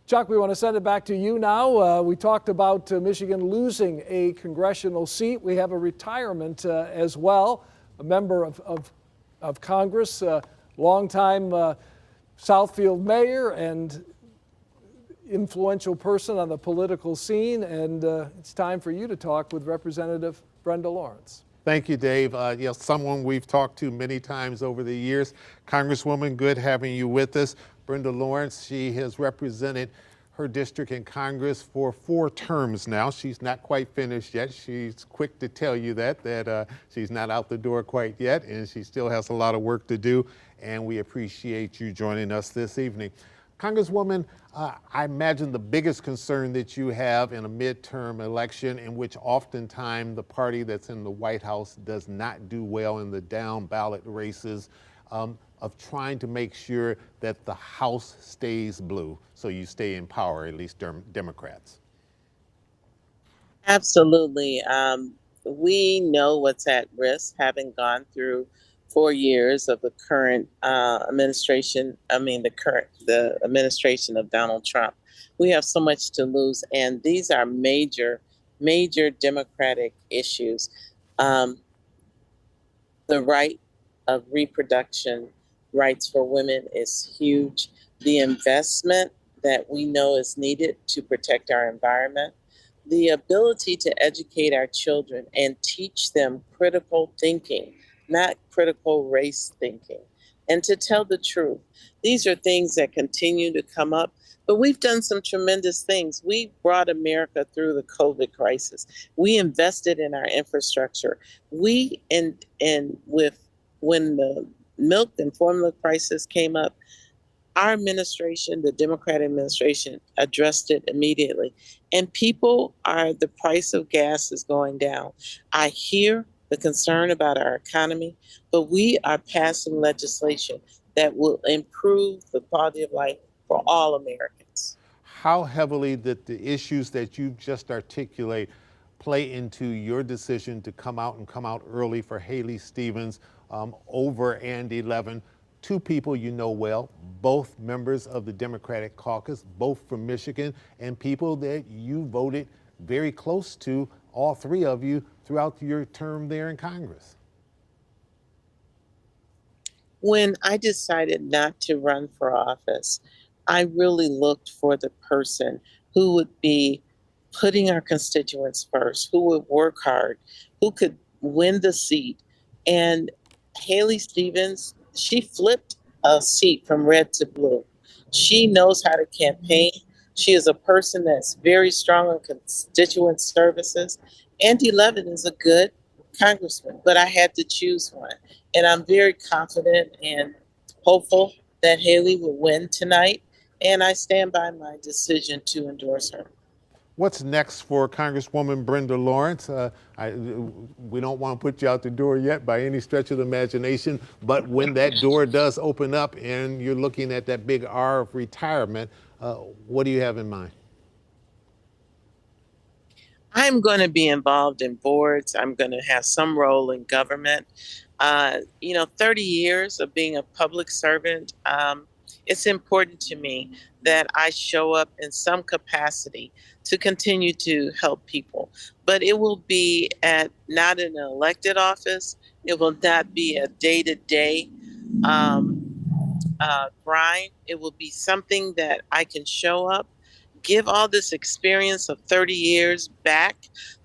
Chuck, we want to send it back to you now. We talked about Michigan losing a congressional seat. We have a retirement as well. A member of Congress, longtime Southfield mayor and influential person on the political scene. And it's time for you to talk with Representative Brenda Lawrence. Thank you, Dave. Someone we've talked to many times over the years. Congresswoman, good having you with us. Brenda Lawrence, she has represented her district in Congress for 4 terms now. She's not quite finished yet. She's quick to tell you that she's not out the door quite yet, and she still has a lot of work to do, and we appreciate you joining us this evening. Congresswoman, I imagine the biggest concern that you have in a midterm election in which oftentimes the party that's in the White House does not do well in the down ballot races, of trying to make sure that the House stays blue so you stay in power, at least Democrats. Absolutely. We know what's at risk, having gone through 4 years of the current administration. The administration of Donald Trump. We have so much to lose, and these are major Democratic issues. The right of reproduction rights for women is huge. The investment that we know is needed to protect our environment. The ability to educate our children and teach them critical thinking, not critical race thinking, and to tell the truth. These are things that continue to come up, but we've done some tremendous things. We brought America through the COVID crisis. We invested in our infrastructure. When the milk and formula crisis came up, our administration, the Democratic administration, addressed it immediately. And the price of gas is going down. I hear the concern about our economy, but we are passing legislation that will improve the quality of life for all Americans. How heavily did the issues that you've just articulated play into your decision to come out early for Haley Stevens over Andy Levin? 2 people you know well, both members of the Democratic caucus, both from Michigan, and people that you voted very close to, all 3 of you, throughout your term there in Congress. When I decided not to run for office, I really looked for the person who would be putting our constituents first, who would work hard, who could win the seat. And Haley Stevens, she flipped a seat from red to blue. She knows how to campaign. She is a person that's very strong on constituent services. Andy Levin is a good congressman, but I had to choose one. And I'm very confident and hopeful that Haley will win tonight. And I stand by my decision to endorse her. What's next for Congresswoman Brenda Lawrence? We don't want to put you out the door yet by any stretch of the imagination, but when that door does open up and you're looking at that big R of retirement, what do you have in mind? I'm going to be involved in boards. I'm going to have some role in government. 30 years of being a public servant, it's important to me that I show up in some capacity to continue to help people. But it will be not in an elected office. It will not be a day-to-day grind. It will be something that I can show up, give all this experience of 30 years back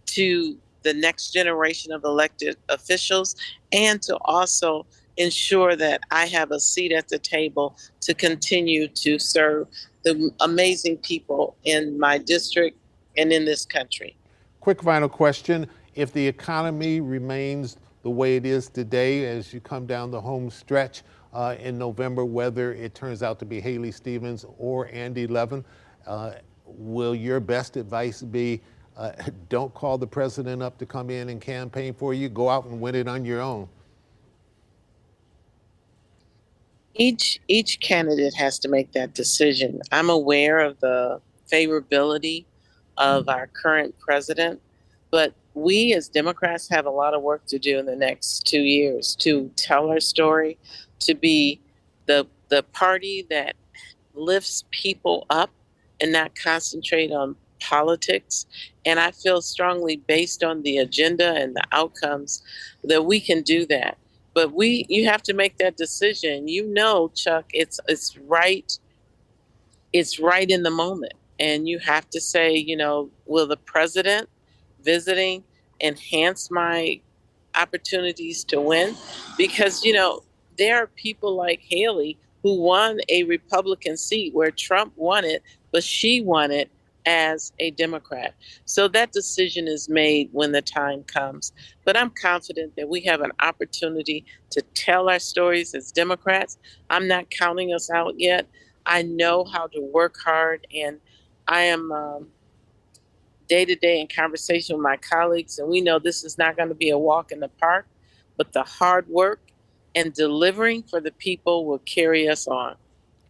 to the next generation of elected officials, and to also ensure that I have a seat at the table to continue to serve the amazing people in my district and in this country. Quick final question. If the economy remains the way it is today as you come down the home stretch in November, whether it turns out to be Haley Stevens or Andy Levin, will your best advice be don't call the president up to come in and campaign for you? Go out and win it on your own. Each candidate has to make that decision. I'm aware of the favorability of our current president, but we as Democrats have a lot of work to do in the next 2 years to tell our story, to be the party that lifts people up and not concentrate on politics. And I feel strongly, based on the agenda and the outcomes, that we can do that. But you have to make that decision. You know, Chuck, it's right. It's right in the moment, and you have to say, you know, will the president visiting enhance my opportunities to win? Because, you know, there are people like Haley who won a Republican seat where Trump won it, but she won it as a Democrat. So that decision is made when the time comes. But I'm confident that we have an opportunity to tell our stories as Democrats. I'm not counting us out yet. I know how to work hard, and I am day to day in conversation with my colleagues, and we know this is not going to be a walk in the park, but the hard work and delivering for the people will carry us on.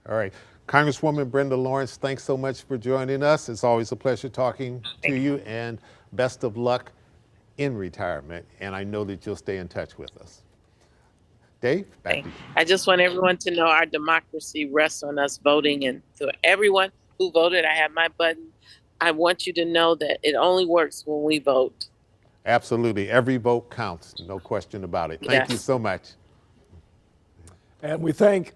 All right. Congresswoman Brenda Lawrence, thanks so much for joining us. It's always a pleasure talking to you, and best of luck in retirement. And I know that you'll stay in touch with us. Dave, back to you. I just want everyone to know our democracy rests on us voting, and to everyone who voted, I have my button. I want you to know that it only works when we vote. Absolutely. Every vote counts. No question about it. Thank you so much. And we thank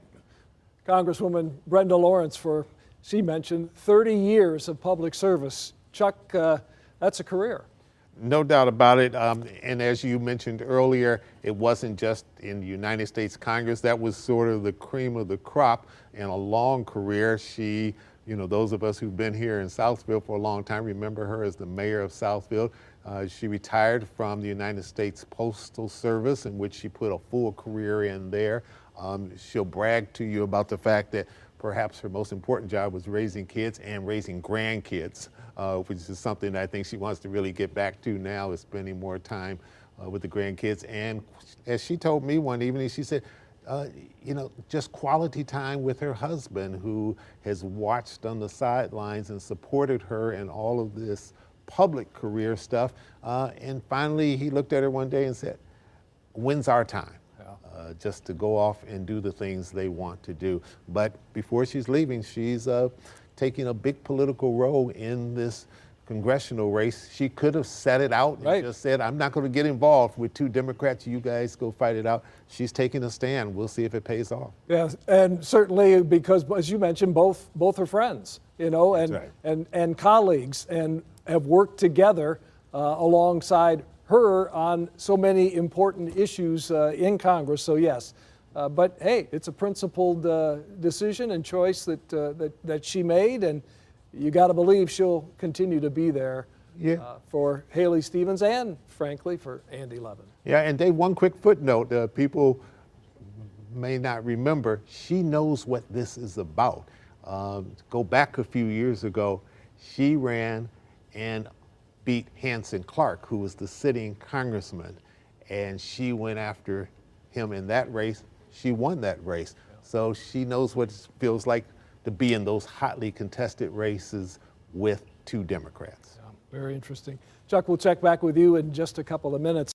Congresswoman Brenda Lawrence for, she mentioned, 30 years of public service. Chuck, that's a career. No doubt about it. And as you mentioned earlier, it wasn't just in the United States Congress. That was sort of the cream of the crop in a long career. She, you know, those of us who've been here in Southfield for a long time remember her as the mayor of Southfield. She retired from the United States Postal Service, in which she put a full career in there. She'll brag to you about the fact that perhaps her most important job was raising kids and raising grandkids, which is something that I think she wants to really get back to now, is spending more time with the grandkids. And as she told me one evening, she said, you know, just quality time with her husband, who has watched on the sidelines and supported her in all of this public career stuff. And finally, he looked at her one day and said, when's our time? Just to go off and do the things they want to do. But before she's leaving, she's taking a big political role in this congressional race. She could have set it out and just said, I'm not going to get involved with two Democrats. You guys go fight it out. She's taking a stand. We'll see if it pays off. Yeah, and certainly because, as you mentioned, both are friends, you know, and colleagues, and have worked together alongside her on so many important issues in Congress. So yes, but hey, it's a principled decision and choice that she made, and you got to believe she'll continue to be there for Haley Stevens and, frankly, for Andy Levin. Yeah, and Dave, one quick footnote. People may not remember, she knows what this is about. Go back a few years ago, she ran and beat Hanson Clark, who was the sitting congressman, and she went after him in that race. She won that race. So she knows what it feels like to be in those hotly contested races with two Democrats. Very interesting. Chuck, we'll check back with you in just a couple of minutes.